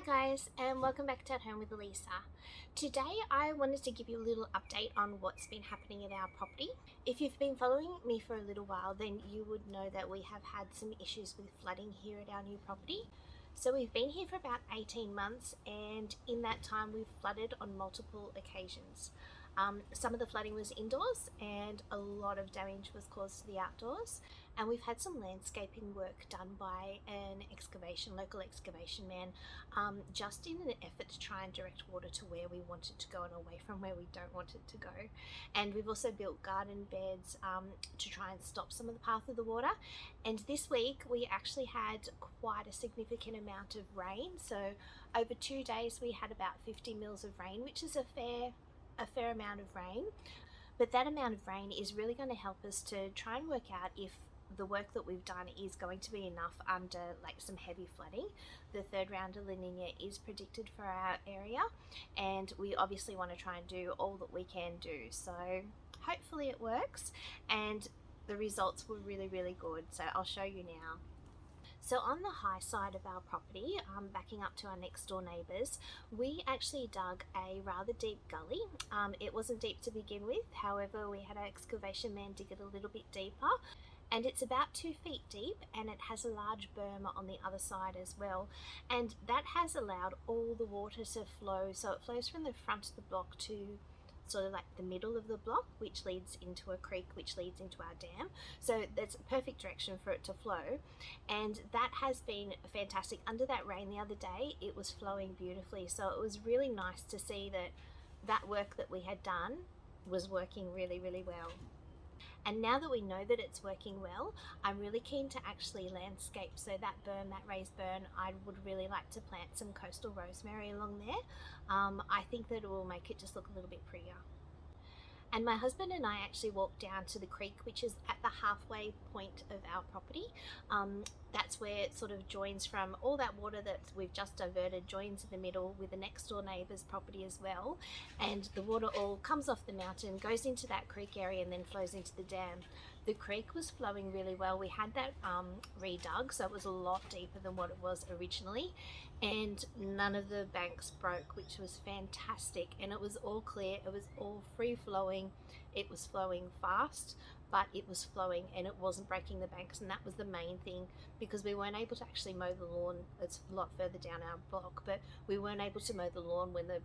guys, and welcome back to At Home with Elisa. Today I wanted to give you a little update on what's been happening at our property. If you've been following me for a little while, then you would know that we have had some issues with flooding here at our new property. So we've been here for about 18 months, and in that time we've flooded on multiple occasions. Some of the flooding was indoors and a lot of damage was caused to the outdoors, and we've had some landscaping work done by an local excavation man, just in an effort to try and direct water to where we want it to go and away from where we don't want it to go. And we've also built garden beds to try and stop some of the path of the water. And this week we actually had quite a significant amount of rain. So over 2 days we had about 50 mils of rain, which is a fair amount of rain. But that amount of rain is really going to help us to try and work out if the work that we've done is going to be enough under like some heavy flooding. The third round of La Nina is predicted for our area, and we obviously want to try and do all that we can do. So hopefully it works, and the results were really good. So I'll show you now. So on the high side of our property, backing up to our next door neighbours, we actually dug a rather deep gully. It wasn't deep to begin with, however we had our excavation man dig it a little bit deeper, and it's about 2 feet deep, and it has a large berm on the other side as well, and that has allowed all the water to flow. So it flows from the front of the block to sort of like the middle of the block, which leads into a creek, which leads into our dam. So that's a perfect direction for it to flow, and that has been fantastic. Under that rain the other day, it was flowing beautifully, so it was really nice to see that that work that we had done was working really well. And now that we know that it's working well, I'm really keen to actually landscape. So that berm, that raised berm, I would really like to plant some coastal rosemary along there. I think that it will make it just look a little bit prettier. And my husband and I actually walked down to the creek, which is at the halfway point of our property. That's where it sort of joins from all that water that we've just diverted, joins in the middle with the next door neighbour's property as well. And the water all comes off the mountain, goes into that creek area, and then flows into the dam. The creek was flowing really well. We had that redug, so it was a lot deeper than what it was originally, and none of the banks broke, which was fantastic. And it was all clear, it was all free flowing, it was flowing fast, but it was flowing and it wasn't breaking the banks, and that was the main thing, because we weren't able to actually mow the lawn. It's a lot further down our block, but we weren't able to mow the lawn when the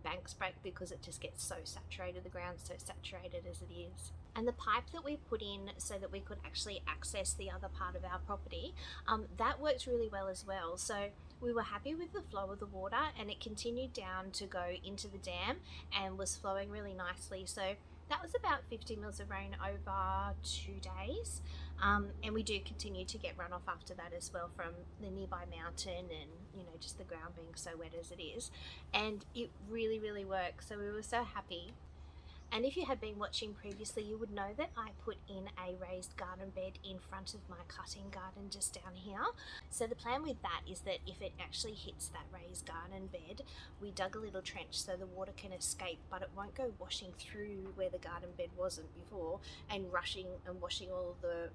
banks break because it just gets so saturated, the ground's so saturated as it is. And the pipe that we put in so that we could actually access the other part of our property, that worked really well as well. So we were happy with the flow of the water, and it continued down to go into the dam and was flowing really nicely. So that was about 50 mils of rain over 2 days, and we do continue to get runoff after that as well from the nearby mountain, and just the ground being so wet as it is, and it really works. So we were so happy. And if you had been watching previously, you would know that I put in a raised garden bed in front of my cutting garden just down here. So the plan with that is that if it actually hits that raised garden bed, we dug a little trench so the water can escape, but it won't go washing through where the garden bed wasn't before and rushing and washing all of the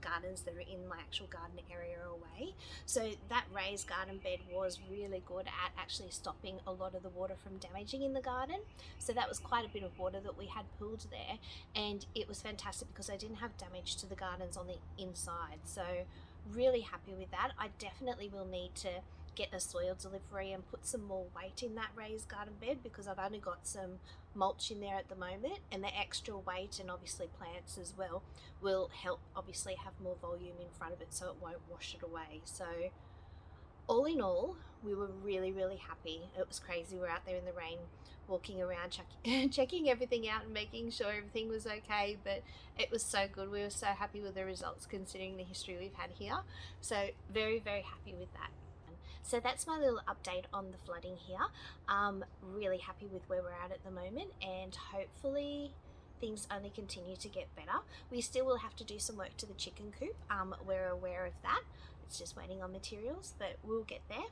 gardens that are in my actual garden area away. So that raised garden bed was really good at actually stopping a lot of the water from damaging in the garden. So that was quite a bit of water that we had pooled there, and it was fantastic because I didn't have damage to the gardens on the inside. So really happy with that. I definitely will need to get a soil delivery and put some more weight in that raised garden bed, because I've only got some mulch in there at the moment, and the extra weight and obviously plants as well will help obviously have more volume in front of it so it won't wash it away. So all in all, we were really happy. It was crazy. We were out there in the rain, walking around, checking everything out and making sure everything was okay, but it was so good. We were so happy with the results considering the history we've had here. So very happy with that. So that's my little update on the flooding here. Really happy with where we're at the moment, and hopefully things only continue to get better. We still will have to do some work to the chicken coop. We're aware of that. It's just waiting on materials, but we'll get there.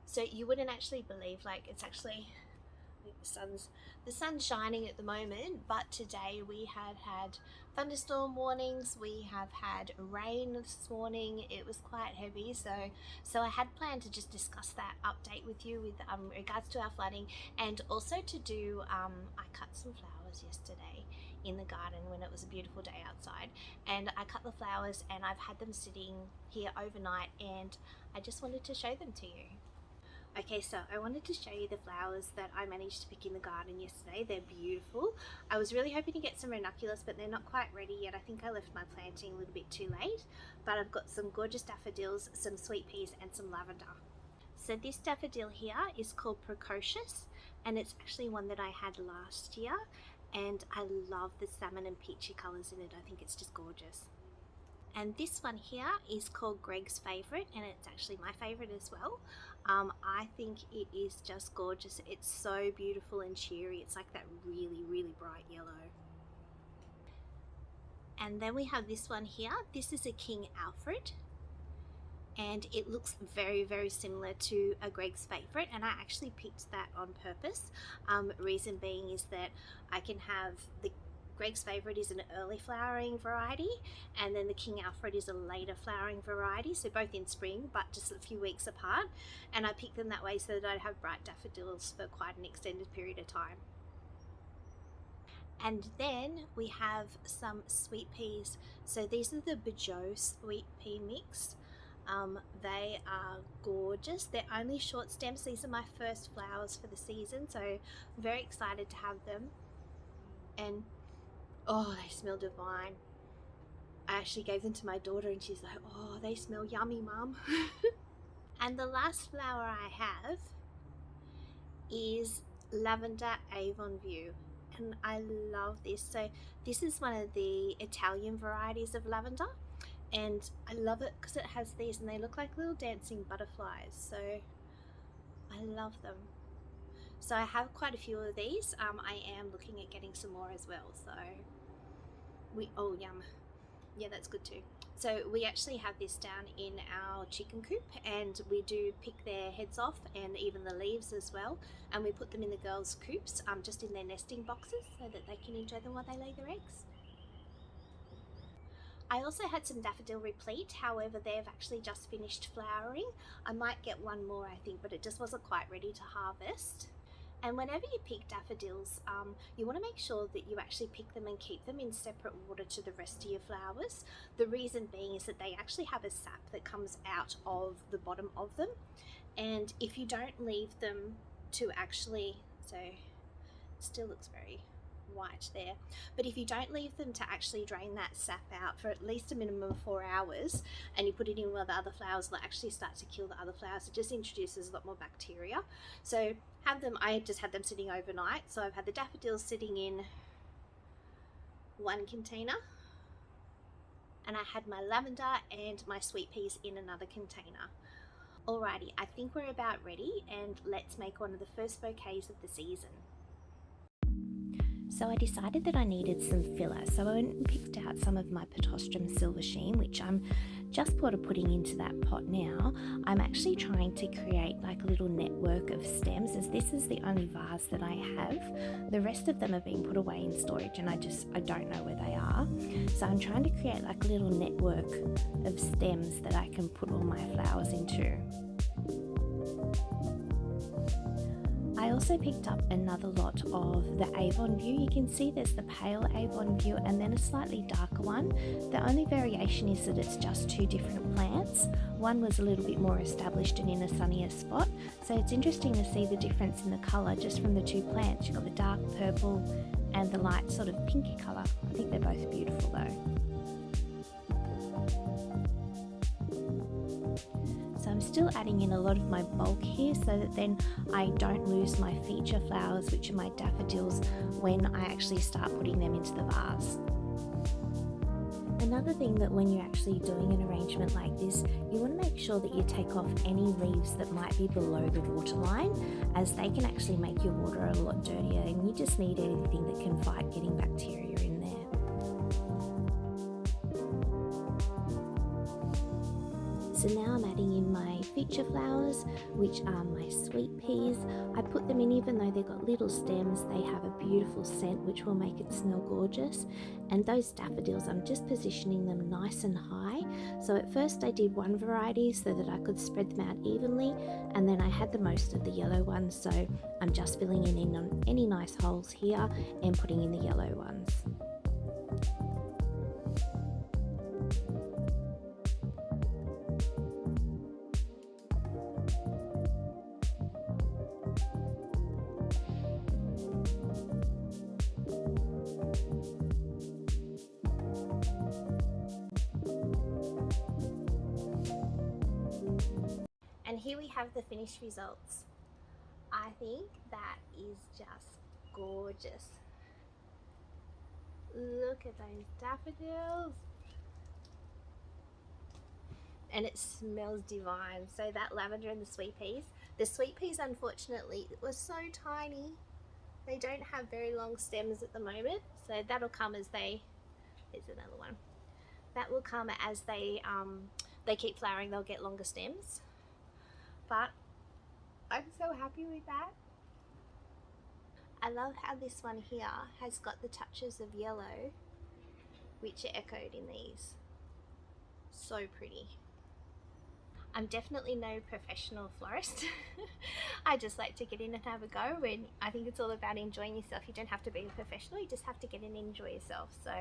So you wouldn't actually believe, like, it's actually think the sun's shining at the moment, but today we had thunderstorm warnings. We have had rain this morning. It was quite heavy, so I had planned to just discuss that update with you with regards to our flooding, and also to do I cut some flowers yesterday in the garden when it was a beautiful day outside, and I cut the flowers and I've had them sitting here overnight, and I just wanted to show them to you. Okay, so I wanted to show you the flowers that I managed to pick in the garden yesterday. They're beautiful. I was really hoping to get some ranunculus, but they're not quite ready yet. I think I left my planting a little bit too late, but I've got some gorgeous daffodils, some sweet peas and some lavender. So this daffodil here is called Precocious, and it's actually one that I had last year, and I love the salmon and peachy colours in it. I think it's just gorgeous. And this one here is called Greg's Favourite, and it's actually my favourite as well. I think it is just gorgeous. It's so beautiful and cheery. It's like that really, really bright yellow. And then we have this one here. This is a King Alfred, and it looks very, very similar to a Greg's Favourite, and I actually picked that on purpose. Reason being is that I can have the Greg's Favourite is an early flowering variety, and then the King Alfred is a later flowering variety, so both in spring but just a few weeks apart, and I picked them that way so that I'd have bright daffodils for quite an extended period of time. And then we have some sweet peas. So these are the bouquet sweet pea mix. They are gorgeous. They're only short stems. These are my first flowers for the season, so I'm very excited to have them. And oh, they smell divine. I actually gave them to my daughter and she's like, oh, they smell yummy, Mum. And the last flower I have is Lavender Avon View, and I love this. So this is one of the Italian varieties of lavender, and I love it because it has these, and they look like little dancing butterflies, so I love them. So I have quite a few of these. I am looking at getting some more as well, so oh yum, yeah, that's good too. So we actually have this down in our chicken coop, and we do pick their heads off and even the leaves as well, and we put them in the girls' coops, just in their nesting boxes, so that they can enjoy them while they lay their eggs. I also had some daffodil replete, however they've actually just finished flowering. I might get one more, I think, but it just wasn't quite ready to harvest. And whenever you pick daffodils, you want to make sure that you actually pick them and keep them in separate water to the rest of your flowers. The reason being is that they actually have a sap that comes out of the bottom of them, and if you don't leave them to actually, so it still looks very white there, but if you don't leave them to actually drain that sap out for at least a minimum of 4 hours, and you put it in with the other flowers, they'll actually start to kill the other flowers. It just introduces a lot more bacteria. So I just had them sitting overnight. So I've had the daffodils sitting in one container, and I had my lavender and my sweet peas in another container. Alrighty, I think we're about ready, and let's make one of the first bouquets of the season. So I decided that I needed some filler, so I went and picked out some of my Potostrum Silver Sheen, which I'm just putting into that pot now. I'm actually trying to create like a little network of stems, as this is the only vase that I have. The rest of them have been put away in storage, and I don't know where they are. So I'm trying to create like a little network of stems that I can put all my flowers into. I also picked up another lot of the Avon View. You can see there's the pale Avon View and then a slightly darker one. The only variation is that it's just two different plants. One was a little bit more established and in a sunnier spot, so it's interesting to see the difference in the colour just from the two plants. You've got the dark purple and the light sort of pinky colour. I think they're both beautiful though. So I'm still adding in a lot of my bulk here so that then I don't lose my feature flowers, which are my daffodils, when I actually start putting them into the vase. Another thing that when you're actually doing an arrangement like this, you want to make sure that you take off any leaves that might be below the waterline, as they can actually make your water a lot dirtier, and you just need anything that can fight getting bacteria in there. So now I'm adding in my feature flowers, which are my sweet peas. I put them in even though they've got little stems, they have a beautiful scent which will make it smell gorgeous. And those daffodils, I'm just positioning them nice and high. So at first I did one variety so that I could spread them out evenly, and then I had the most of the yellow ones, so I'm just filling in on any nice holes here and putting in the yellow ones. And here we have the finished results. I think that is just gorgeous. Look at those daffodils. And it smells divine. So that lavender and the sweet peas unfortunately were so tiny. They don't have very long stems at the moment, so that'll come as there's another one. That will come as they keep flowering, they'll get longer stems. But I'm so happy with that. I love how this one here has got the touches of yellow which are echoed in these. So pretty. I'm definitely no professional florist. I just like to get in and have a go, and I think it's all about enjoying yourself. You don't have to be a professional, you just have to get in and enjoy yourself. So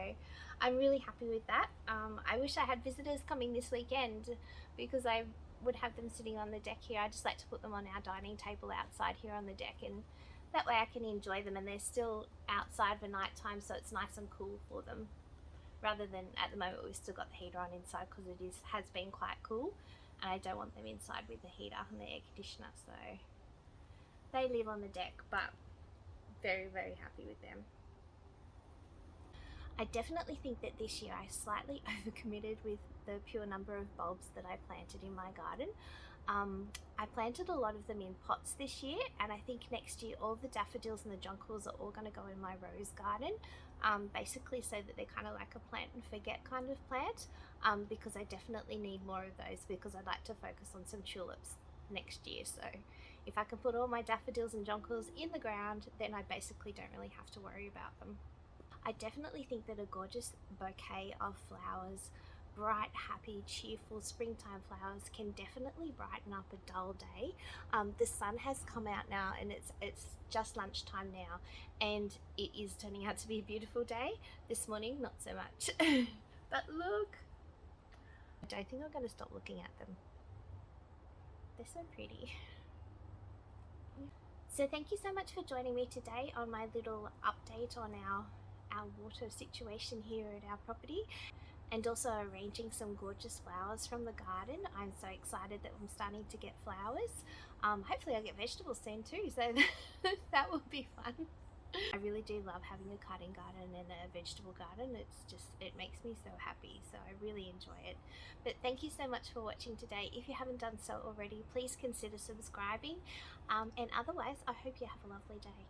I'm really happy with that. I wish I had visitors coming this weekend because I would have them sitting on the deck here. I just like to put them on our dining table outside here on the deck, and that way I can enjoy them, and they're still outside for night time, so it's nice and cool for them, rather than at the moment we've still got the heater on inside because it has been quite cool, and I don't want them inside with the heater and the air conditioner. So they live on the deck, but very, very happy with them. I definitely think that this year I slightly overcommitted with the pure number of bulbs that I planted in my garden. I planted a lot of them in pots this year, and I think next year all the daffodils and the jonquils are all going to go in my rose garden, basically so that they're kind of like a plant and forget kind of plant, because I definitely need more of those because I'd like to focus on some tulips next year. So if I can put all my daffodils and jonquils in the ground, then I basically don't really have to worry about them. I definitely think that a gorgeous bouquet of flowers, bright, happy, cheerful springtime flowers, can definitely brighten up a dull day. The sun has come out now, and it's just lunchtime now, and it is turning out to be a beautiful day. This morning, not so much. But look, I don't think I'm going to stop looking at them. They're so pretty. So thank you so much for joining me today on my little update on our water situation here at our property, and also arranging some gorgeous flowers from the garden. I'm so excited that I'm starting to get flowers. Hopefully I'll get vegetables soon too, so that will be fun. I really do love having a garden and a vegetable garden. It makes me so happy, so I really enjoy it. But thank you so much for watching today. If you haven't done so already, please consider subscribing, and otherwise I hope you have a lovely day.